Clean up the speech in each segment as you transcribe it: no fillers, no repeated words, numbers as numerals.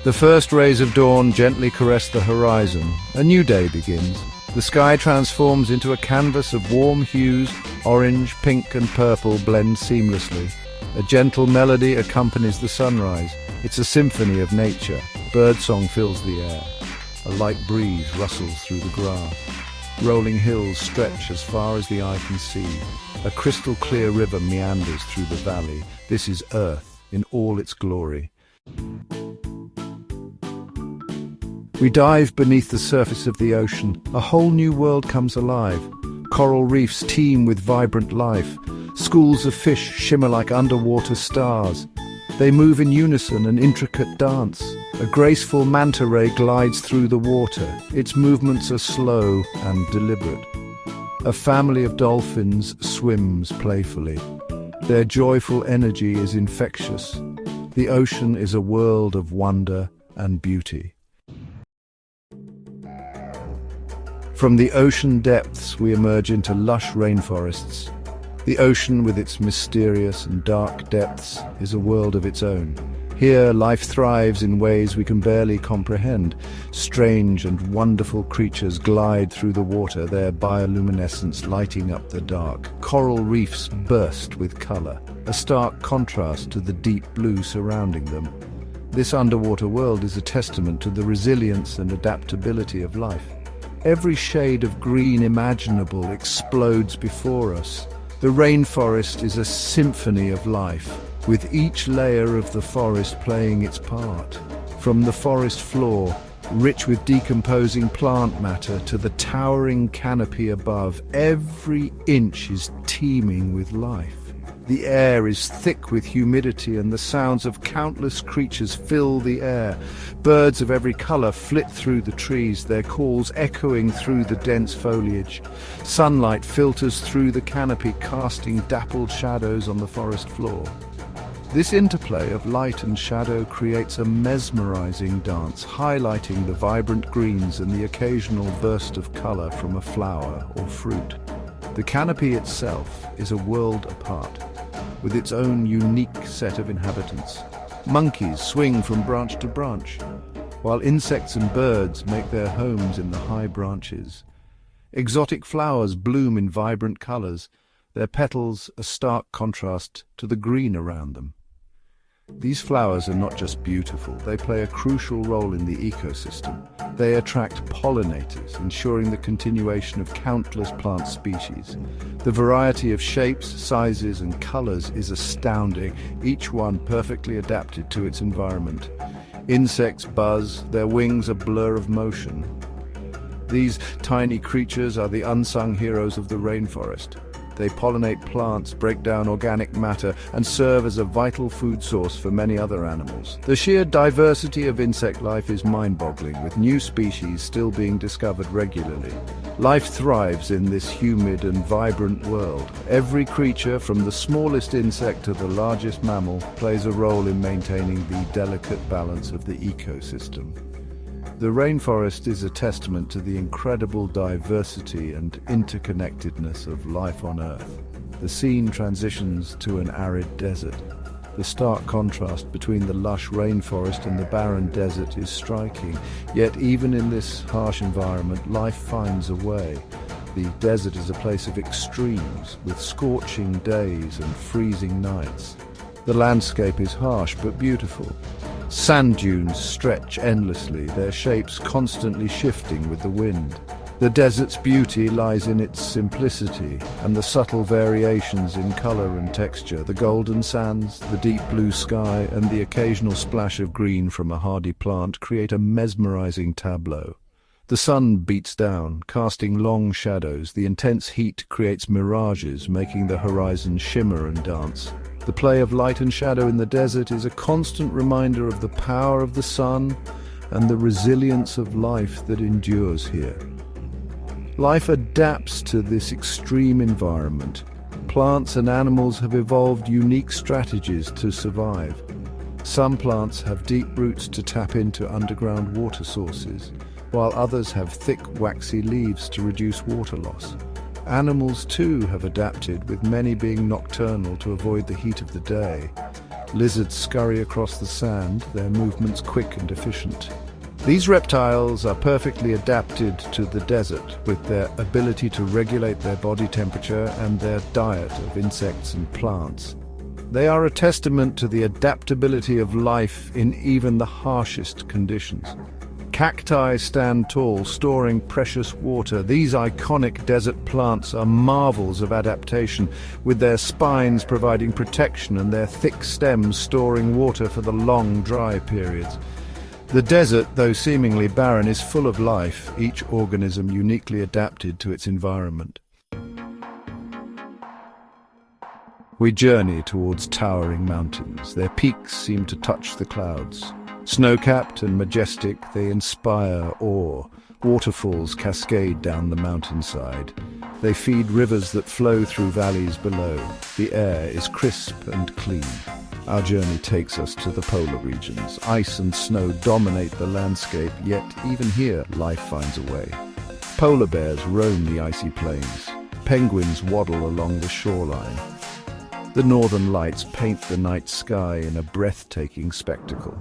The first rays of dawn gently caress the horizon. A new day begins. The sky transforms into a canvas of warm hues. Orange, pink and purple blend seamlessly. A gentle melody accompanies the sunrise. It's a symphony of nature. Birdsong fills the air. A light breeze rustles through the grass. Rolling hills stretch as far as the eye can see. A crystal clear river meanders through the valley. This is Earth in all its glory. We dive beneath the surface of the ocean. A whole new world comes alive. Coral reefs teem with vibrant life. Schools of fish shimmer like underwater stars. They move in unison, an intricate dance. A graceful manta ray glides through the water. Its movements are slow and deliberate. A family of dolphins swims playfully. Their joyful energy is infectious. The ocean is a world of wonder and beauty. From the ocean depths, we emerge into lush rainforests. The ocean, with its mysterious and dark depths, is a world of its own. Here, life thrives in ways we can barely comprehend. Strange and wonderful creatures glide through the water, their bioluminescence lighting up the dark. Coral reefs burst with color, a stark contrast to the deep blue surrounding them. This underwater world is a testament to the resilience and adaptability of life. Every shade of green imaginable explodes before us. The rainforest is a symphony of life, with each layer of the forest playing its part. From the forest floor, rich with decomposing plant matter, to the towering canopy above, every inch is teeming with life. The air is thick with humidity and the sounds of countless creatures fill the air. Birds of every color flit through the trees, their calls echoing through the dense foliage. Sunlight filters through the canopy, casting dappled shadows on the forest floor. This interplay of light and shadow creates a mesmerizing dance, highlighting the vibrant greens and the occasional burst of color from a flower or fruit. The canopy itself is a world apart, with its own unique set of inhabitants. Monkeys swing from branch to branch, while insects and birds make their homes in the high branches. Exotic flowers bloom in vibrant colors, their petals a stark contrast to the green around them. These flowers are not just beautiful, they play a crucial role in the ecosystem. They attract pollinators, ensuring the continuation of countless plant species. The variety of shapes, sizes, and colors is astounding, each one perfectly adapted to its environment. Insects buzz, their wings a blur of motion. These tiny creatures are the unsung heroes of the rainforest. They pollinate plants, break down organic matter, and serve as a vital food source for many other animals. The sheer diversity of insect life is mind-boggling, with new species still being discovered regularly. Life thrives in this humid and vibrant world. Every creature, from the smallest insect to the largest mammal, plays a role in maintaining the delicate balance of the ecosystem. The rainforest is a testament to the incredible diversity and interconnectedness of life on Earth. The scene transitions to an arid desert. The stark contrast between the lush rainforest and the barren desert is striking, yet even in this harsh environment, life finds a way. The desert is a place of extremes, with scorching days and freezing nights. The landscape is harsh but beautiful. Sand dunes stretch endlessly, their shapes constantly shifting with the wind. The desert's beauty lies in its simplicity and the subtle variations in color and texture. The golden sands, the deep blue sky, and the occasional splash of green from a hardy plant create a mesmerizing tableau. The sun beats down, casting long shadows. The intense heat creates mirages, making the horizon shimmer and dance. The play of light and shadow in the desert is a constant reminder of the power of the sun and the resilience of life that endures here. Life adapts to this extreme environment. Plants and animals have evolved unique strategies to survive. Some plants have deep roots to tap into underground water sources, while others have thick, waxy leaves to reduce water loss. Animals too have adapted, with many being nocturnal to avoid the heat of the day. Lizards scurry across the sand, their movements quick and efficient. These reptiles are perfectly adapted to the desert, with their ability to regulate their body temperature and their diet of insects and plants. They are a testament to the adaptability of life in even the harshest conditions. Cacti stand tall, storing precious water. These iconic desert plants are marvels of adaptation, with their spines providing protection and their thick stems storing water for the long, dry periods. The desert, though seemingly barren, is full of life, each organism uniquely adapted to its environment. We journey towards towering mountains. Their peaks seem to touch the clouds. Snow-capped and majestic, they inspire awe. Waterfalls cascade down the mountainside. They feed rivers that flow through valleys below. The air is crisp and clean. Our journey takes us to the polar regions. Ice and snow dominate the landscape, yet even here life finds a way. Polar bears roam the icy plains. Penguins waddle along the shoreline. The northern lights paint the night sky in a breathtaking spectacle.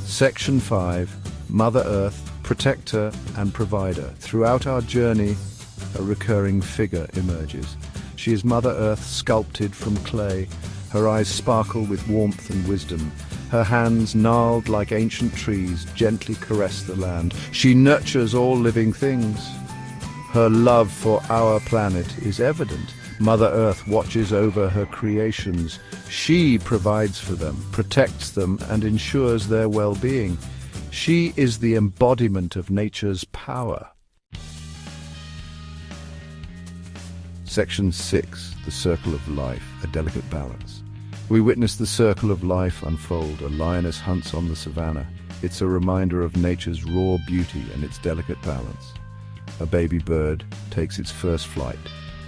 Section 5. Mother Earth, Protector and Provider. Throughout our journey, a recurring figure emerges. She is Mother Earth sculpted from clay. Her eyes sparkle with warmth and wisdom. Her hands, gnarled like ancient trees, gently caress the land. She nurtures all living things. Her love for our planet is evident. Mother Earth watches over her creations. She provides for them, protects them, and ensures their well-being. She is the embodiment of nature's power. Section 6. The Circle of Life, a delicate balance. We witness the circle of life unfold. A lioness hunts on the savannah. It's a reminder of nature's raw beauty and its delicate balance. A baby bird takes its first flight.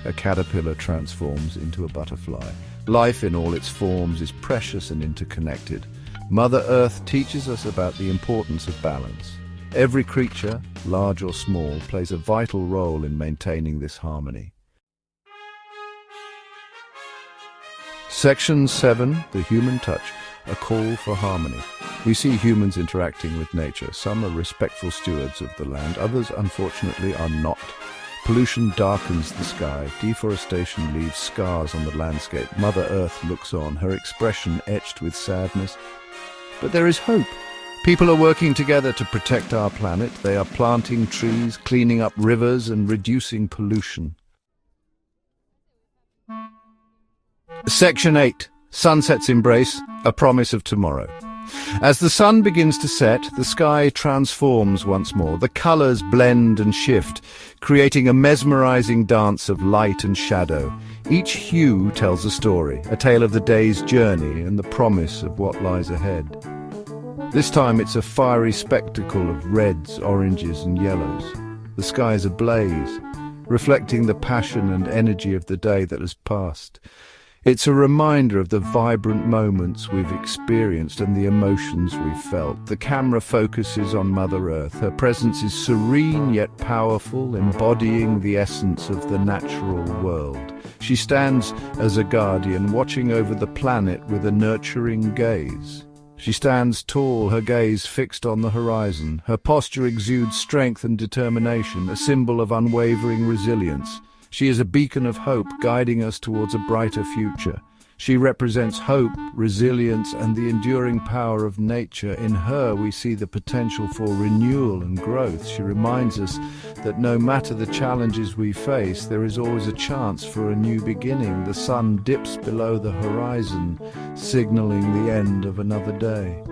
A caterpillar transforms into a butterfly. Life in all its forms is precious and interconnected. Mother Earth teaches us about the importance of balance. Every creature, large or small, plays a vital role in maintaining this harmony. Section 7. The Human Touch, a call for harmony. We see humans interacting with nature. Some are respectful stewards of the land, others, unfortunately, are not. Pollution darkens the sky. Deforestation leaves scars on the landscape. Mother Earth looks on, her expression etched with sadness. But there is hope. People are working together to protect our planet. They are planting trees, cleaning up rivers, and reducing pollution. Section 8. Sunset's Embrace, a promise of tomorrow. As the sun begins to set, the sky transforms once more. The colors blend and shift, creating a mesmerizing dance of light and shadow. Each hue tells a story, a tale of the day's journey and the promise of what lies ahead. This time it's a fiery spectacle of reds, oranges and yellows. The sky is ablaze, reflecting the passion and energy of the day that has passed. It's a reminder of the vibrant moments we've experienced and the emotions we've felt. The camera focuses on Mother Earth. Her presence is serene yet powerful, embodying the essence of the natural world. She stands as a guardian, watching over the planet with a nurturing gaze. She stands tall, her gaze fixed on the horizon. Her posture exudes strength and determination, a symbol of unwavering resilience. She is a beacon of hope, guiding us towards a brighter future. She represents hope, resilience, and the enduring power of nature. In her, we see the potential for renewal and growth. She reminds us that no matter the challenges we face, there is always a chance for a new beginning. The sun dips below the horizon, signaling the end of another day.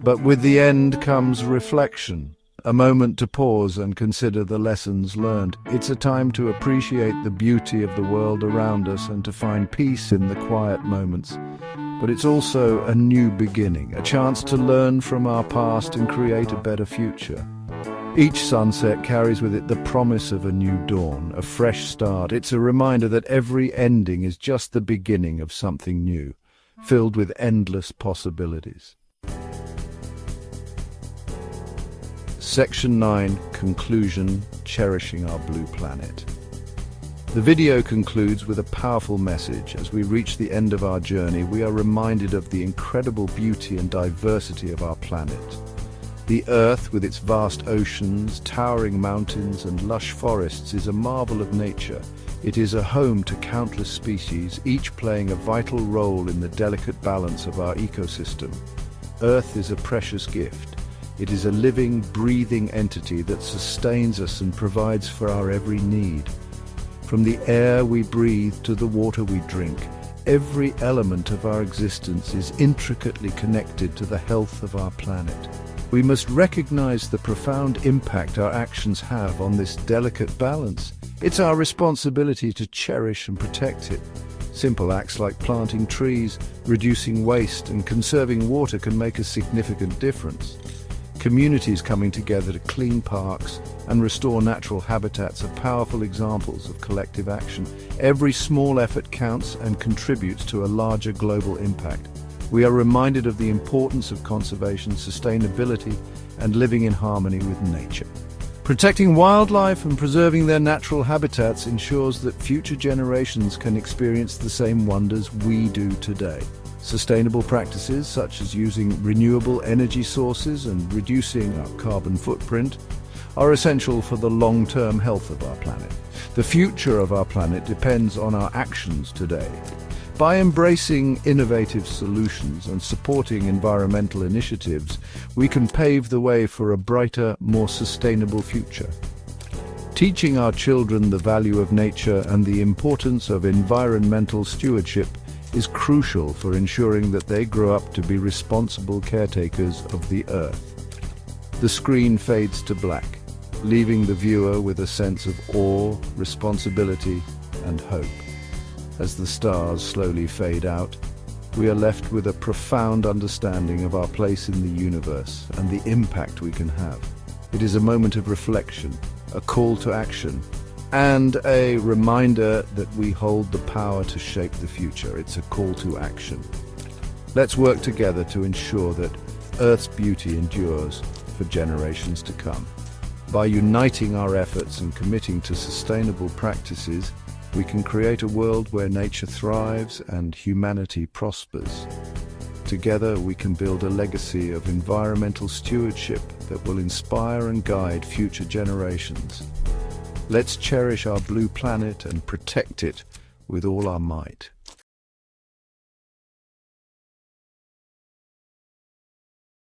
But with the end comes reflection. A moment to pause and consider the lessons learned. It's a time to appreciate the beauty of the world around us and to find peace in the quiet moments. But it's also a new beginning, a chance to learn from our past and create a better future. Each sunset carries with it the promise of a new dawn, a fresh start. It's a reminder that every ending is just the beginning of something new, filled with endless possibilities. Section 9. Conclusion, cherishing our blue planet. The video concludes with a powerful message. As we reach the end of our journey, we are reminded of the incredible beauty and diversity of our planet. The Earth, with its vast oceans, towering mountains, and lush forests, is a marvel of nature. It is a home to countless species, each playing a vital role in the delicate balance of our ecosystem. Earth is a precious gift. It is a living, breathing entity that sustains us and provides for our every need. From the air we breathe to the water we drink, every element of our existence is intricately connected to the health of our planet. We must recognize the profound impact our actions have on this delicate balance. It's our responsibility to cherish and protect it. Simple acts like planting trees, reducing waste, and conserving water can make a significant difference. Communities coming together to clean parks and restore natural habitats are powerful examples of collective action. Every small effort counts and contributes to a larger global impact. We are reminded of the importance of conservation, sustainability, and living in harmony with nature. Protecting wildlife and preserving their natural habitats ensures that future generations can experience the same wonders we do today. Sustainable practices such as using renewable energy sources and reducing our carbon footprint are essential for the long-term health of our planet. The future of our planet depends on our actions today. By embracing innovative solutions and supporting environmental initiatives, we can pave the way for a brighter, more sustainable future. Teaching our children the value of nature and the importance of environmental stewardship is crucial for ensuring that they grow up to be responsible caretakers of the Earth. The screen fades to black, leaving the viewer with a sense of awe, responsibility, and hope. As the stars slowly fade out, we are left with a profound understanding of our place in the universe and the impact we can have. It is a moment of reflection, a call to action, and a reminder that we hold the power to shape the future. It's a call to action. Let's work together to ensure that Earth's beauty endures for generations to come. By uniting our efforts and committing to sustainable practices, we can create a world where nature thrives and humanity prospers. Together, we can build a legacy of environmental stewardship that will inspire and guide future generations. Let's cherish our blue planet and protect it with all our might.